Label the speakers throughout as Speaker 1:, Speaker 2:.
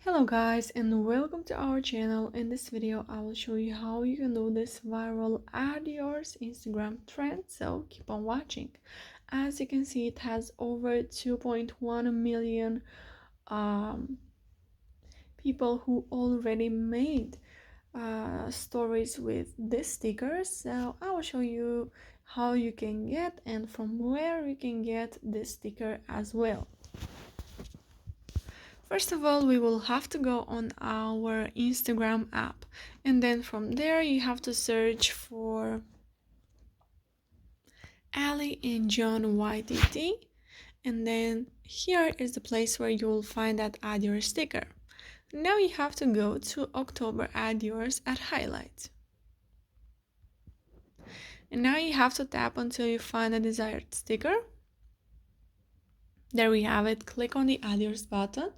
Speaker 1: Hello guys and welcome to our channel. In this video I will show you how you can do this viral add yours Instagram trend, so keep on watching. As you can see, it has over 2.1 million people who already made stories with this sticker. So I will show you how you can get and from where you can get this sticker as well. First of all, we will have to go on our Instagram app, and then from there you have to search for Ali and John YTT, and then here is the place where you will find that add your sticker. Now you have to go to October add yours at highlights, and now you have to tap until you find the desired sticker. There we have it. Click on the add yours button.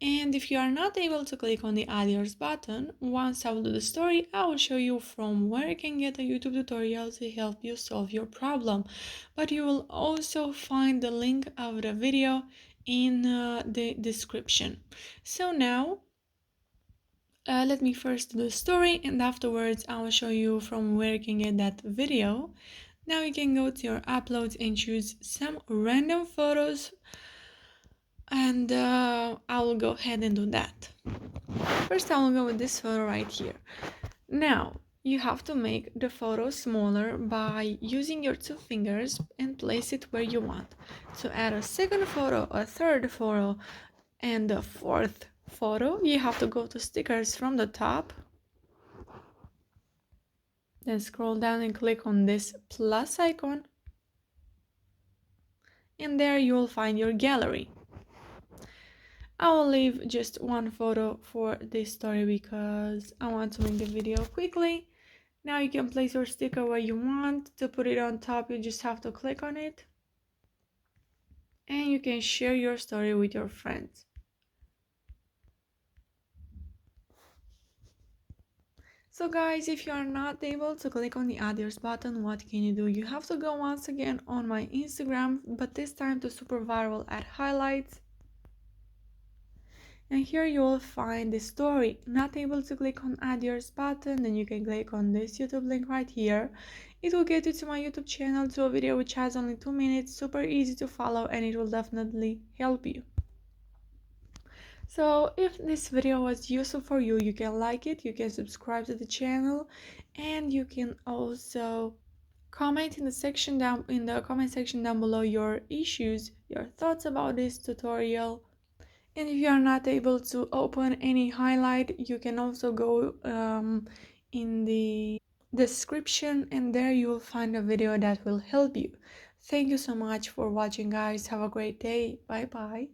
Speaker 1: And if you are not able to click on the add yours button, once I will do the story, I will show you from where you can get a YouTube tutorial to help you solve your problem. But you will also find the link of the video in the description. So now, let me first do the story, and afterwards I will show you from where you can get that video. Now you can go to your uploads and choose some random photos, and I will go ahead and do that. First I will go with this photo right here. Now you have to make the photo smaller by using your two fingers and place it where you want. To add a second photo, a third photo, and a fourth photo, you have to go to stickers from the top, then scroll down and click on this plus icon, and there you will find your gallery. I will leave just one photo for this story because I want to make the video quickly. Now you can place your sticker where you want. To put it on top, you just have to click on it. And you can share your story with your friends. So guys, if you are not able to click on the add yours button, what can you do? You have to go once again on my Instagram, but this time to super viral at highlights. And here you will find the story. Not able to click on add yours button, then you can click on this YouTube link right here. It will get you to my YouTube channel, to a video which has only 2 minutes, super easy to follow, and it will definitely help you. So if this video was useful for you, you can like it, you can subscribe to the channel, and you can also comment in the comment section down below your issues, your thoughts about this tutorial. And if you are not able to open any highlight, you can also go in the description, and there you will find a video that will help you. Thank you so much for watching, guys. Have a great day. Bye bye.